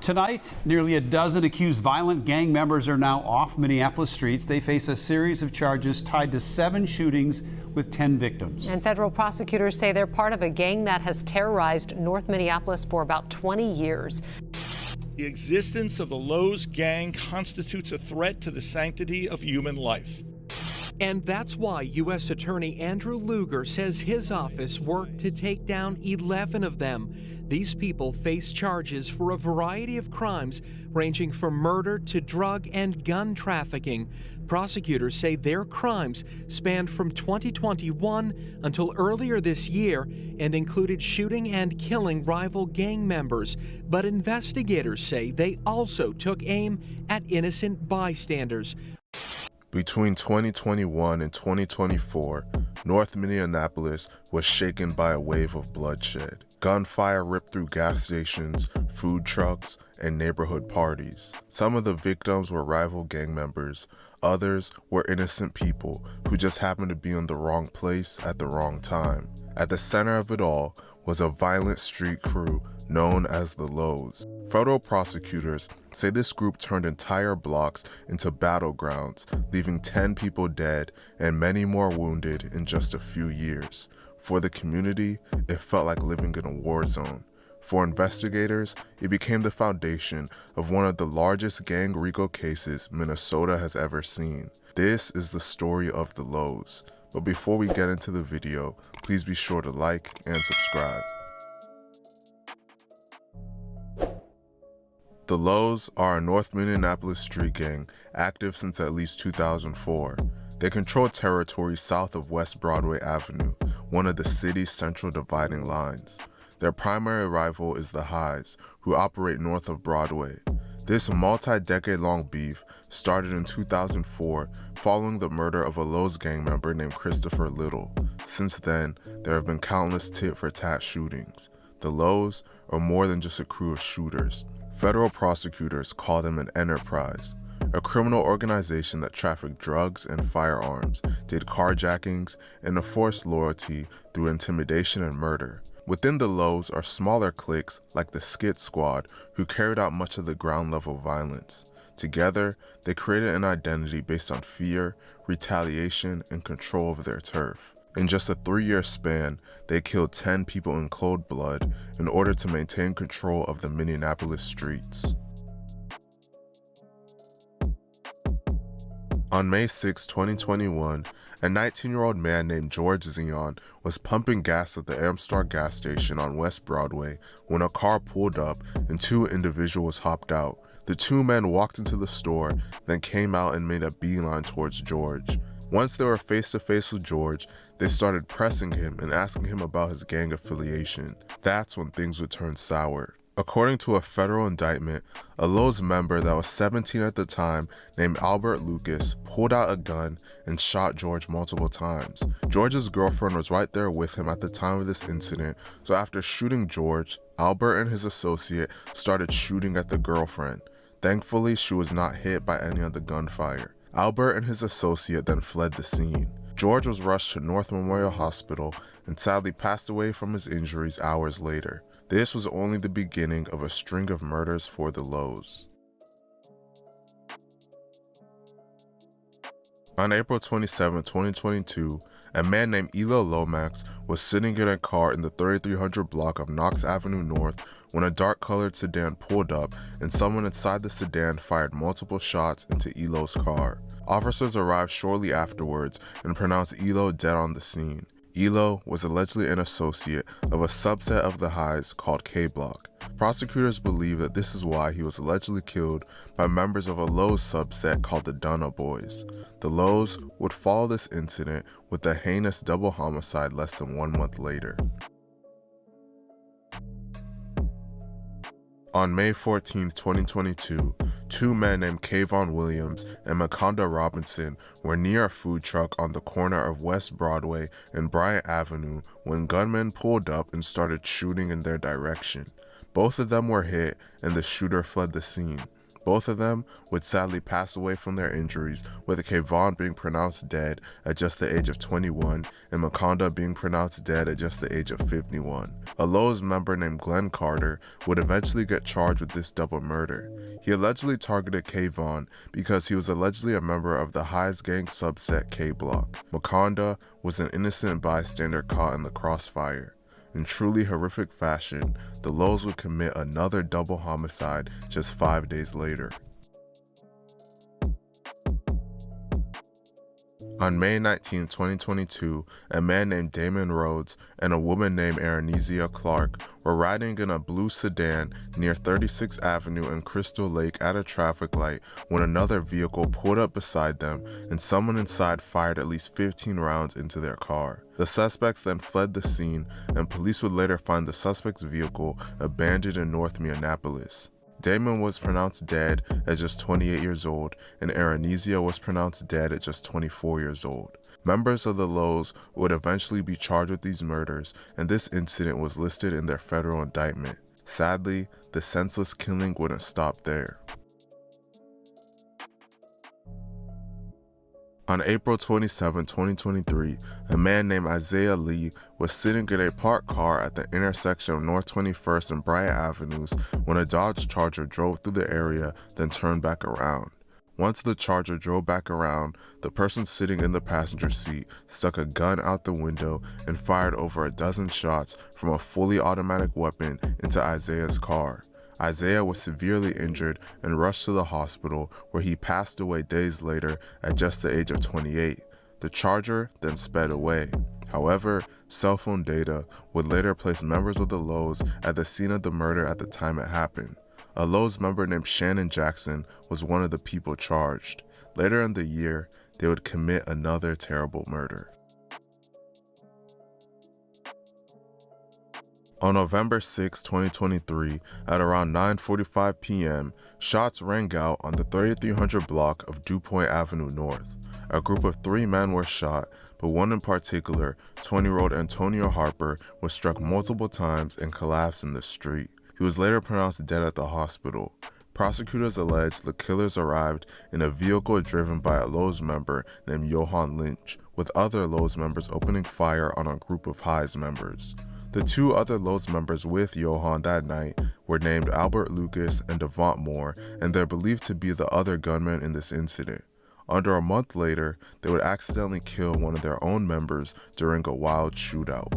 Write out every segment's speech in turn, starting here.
Tonight, nearly a dozen accused violent gang members are now off Minneapolis streets. They face a series of charges tied to 7 shootings with 10 victims. And federal prosecutors say they're part of a gang that has terrorized North Minneapolis for about 20 years. The existence of the Lowe's gang constitutes a threat to the sanctity of human life. And that's why U.S. Attorney Andrew Luger says his office worked to take down 11 of them. These people face charges for a variety of crimes ranging from murder to drug and gun trafficking. Prosecutors say their crimes spanned from 2021 until earlier this year and included shooting and killing rival gang members. But investigators say they also took aim at innocent bystanders. Between 2021 and 2024, North Minneapolis was shaken by a wave of bloodshed. Gunfire ripped through gas stations, food trucks, and neighborhood parties. Some of the victims were rival gang members. Others were innocent people who just happened to be in the wrong place at the wrong time. At the center of it all was a violent street crew known as the Lowe's. Federal prosecutors say this group turned entire blocks into battlegrounds, leaving 10 people dead and many more wounded in just a few years. For the community, it felt like living in a war zone. For investigators, it became the foundation of one of the largest gang RICO cases Minnesota has ever seen. This is the story of the Lowe's. But before we get into the video, please be sure to like and subscribe. The Lowe's are a North Minneapolis street gang, active since at least 2004. They control territory south of West Broadway Avenue, one of the city's central dividing lines. Their primary rival is the Highs, who operate north of Broadway. This multi-decade-long beef started in 2004 following the murder of a Lowe's gang member named Christopher Little. Since then, there have been countless tit-for-tat shootings. The Lowe's are more than just a crew of shooters. Federal prosecutors call them an enterprise, a criminal organization that trafficked drugs and firearms, did carjackings, and enforced loyalty through intimidation and murder. Within the Lowe's are smaller cliques like the Skit Squad, who carried out much of the ground-level violence. Together, they created an identity based on fear, retaliation, and control of their turf. In just a 3-year span, they killed 10 people in cold blood in order to maintain control of the Minneapolis streets. On May 6, 2021, a 19-year-old man named George Zion was pumping gas at the Amstar gas station on West Broadway when a car pulled up and 2 individuals hopped out. The 2 men walked into the store, then came out and made a beeline towards George. Once they were face to face with George, they started pressing him and asking him about his gang affiliation. That's when things would turn sour. According to a federal indictment, a Lowe's member that was 17 at the time, named Albert Lucas, pulled out a gun and shot George multiple times. George's girlfriend was right there with him at the time of this incident, so after shooting George, Albert and his associate started shooting at the girlfriend. Thankfully, she was not hit by any of the gunfire. Albert and his associate then fled the scene. George was rushed to North Memorial Hospital and sadly passed away from his injuries hours later. This was only the beginning of a string of murders for the Lowe's. On April 27, 2022, a man named Elo Lomax was sitting in a car in the 3300 block of Knox Avenue North when a dark-colored sedan pulled up and someone inside the sedan fired multiple shots into Elo's car. Officers arrived shortly afterwards and pronounced Elo dead on the scene. Elo was allegedly an associate of a subset of the Highs called K-Block. Prosecutors believe that this is why he was allegedly killed by members of a Lowe's subset called the Dunna Boys. The Lowe's would follow this incident with a heinous double homicide less than 1 month later. On May 14, 2022, 2 men named Kayvon Williams and Makonda Robinson were near a food truck on the corner of West Broadway and Bryant Avenue when gunmen pulled up and started shooting in their direction. Both of them were hit and the shooter fled the scene. Both of them would sadly pass away from their injuries, with Kayvon being pronounced dead at just the age of 21 and Makonda being pronounced dead at just the age of 51. A Lowe's member named Glenn Carter would eventually get charged with this double murder. He allegedly targeted Kayvon because he was allegedly a member of the Highs gang subset K Block. Makonda was an innocent bystander caught in the crossfire. In truly horrific fashion, the Lowe's would commit another double homicide just 5 days later. On May 19, 2022, a man named Damon Rhodes and a woman named Aranezia Clark were riding in a blue sedan near 36th Avenue and Crystal Lake at a traffic light when another vehicle pulled up beside them and someone inside fired at least 15 rounds into their car. The suspects then fled the scene, and police would later find the suspect's vehicle abandoned in North Minneapolis. Damon was pronounced dead at just 28 years old, and Aranezia was pronounced dead at just 24 years old. Members of the Lowe's would eventually be charged with these murders, and this incident was listed in their federal indictment. Sadly, the senseless killing wouldn't stop there. On April 27, 2023, a man named Isaiah Lee was sitting in a parked car at the intersection of North 21st and Bryant Avenues when a Dodge Charger drove through the area, then turned back around. Once the Charger drove back around, the person sitting in the passenger seat stuck a gun out the window and fired over a dozen shots from a fully automatic weapon into Isaiah's car. Isaiah was severely injured and rushed to the hospital, where he passed away days later at just the age of 28. The Charger then sped away. However, cell phone data would later place members of the Lowe's at the scene of the murder at the time it happened. A Lowe's member named Shannon Jackson was one of the people charged. Later in the year, they would commit another terrible murder. On November 6, 2023, at around 9:45 p.m., shots rang out on the 3300 block of DuPont Avenue North. A group of 3 men were shot, but one in particular, 20-year-old Antonio Harper, was struck multiple times and collapsed in the street. He was later pronounced dead at the hospital. Prosecutors alleged the killers arrived in a vehicle driven by a Lowe's member named Johan Lynch, with other Lowe's members opening fire on a group of Highs members. The 2 other Lowe's members with Johan that night were named Albert Lucas and Devont Moore, and they're believed to be the other gunmen in this incident. Under a month later, they would accidentally kill one of their own members during a wild shootout.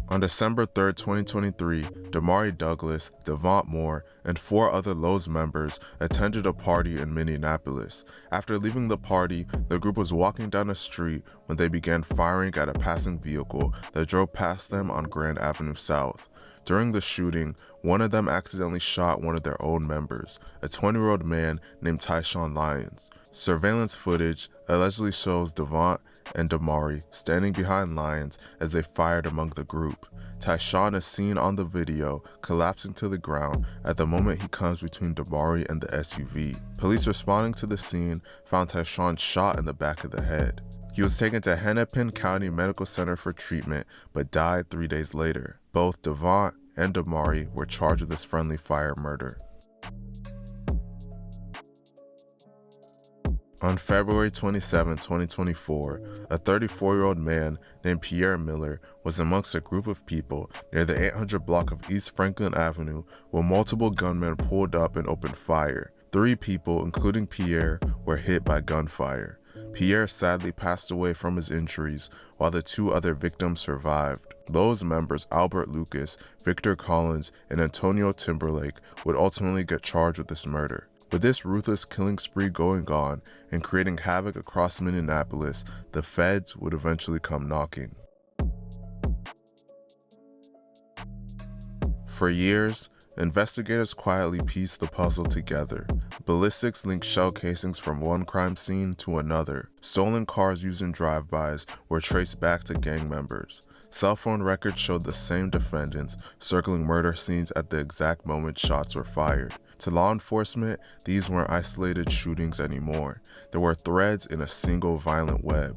On December 3, 2023, Damari Douglas, Devont Moore, and 4 other Lowe's members attended a party in Minneapolis. After leaving the party, the group was walking down a street when they began firing at a passing vehicle that drove past them on Grand Avenue South. During the shooting, one of them accidentally shot one of their own members, a 20-year-old man named Tyshawn Lyons. Surveillance footage allegedly shows Devont and Damari standing behind Lyons as they fired among the group. Tyshawn is seen on the video collapsing to the ground at the moment he comes between Damari and the SUV. Police responding to the scene found Tyshawn shot in the back of the head. He was taken to Hennepin County Medical Center for treatment but died 3 days later. Both Devont and Damari were charged with this friendly fire murder. On February 27, 2024, a 34-year-old man named Pierre Miller was amongst a group of people near the 800 block of East Franklin Avenue when multiple gunmen pulled up and opened fire. 3 people, including Pierre, were hit by gunfire. Pierre sadly passed away from his injuries, while the 2 other victims survived. Lowe's members Albert Lucas, Victor Collins, and Antonio Timberlake would ultimately get charged with this murder. With this ruthless killing spree going on and creating havoc across Minneapolis, the feds would eventually come knocking. For years, investigators quietly pieced the puzzle together. Ballistics linked shell casings from one crime scene to another. Stolen cars used in drive-bys were traced back to gang members. Cell phone records showed the same defendants circling murder scenes at the exact moment shots were fired. To law enforcement, these weren't isolated shootings anymore. There were threads in a single violent web.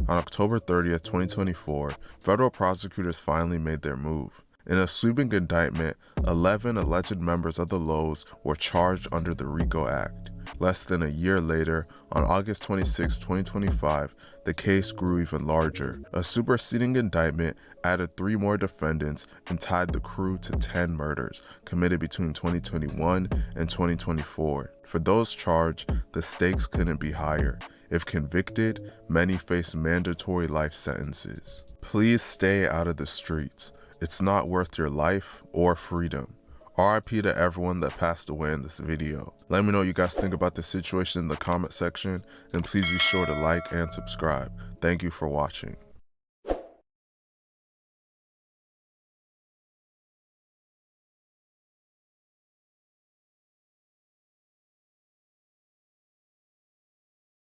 On October 30th, 2024, federal prosecutors finally made their move. In a sweeping indictment, 11 alleged members of the Lowe's were charged under the RICO Act. Less than a year later, on August 26, 2025, the case grew even larger. A superseding indictment added 3 more defendants and tied the crew to 10 murders committed between 2021 and 2024. For those charged, the stakes couldn't be higher. If convicted, many face mandatory life sentences. Please stay out of the streets. It's not worth your life or freedom. RIP to everyone that passed away in this video. Let me know what you guys think about this situation in the comment section, and please be sure to like and subscribe. Thank you for watching.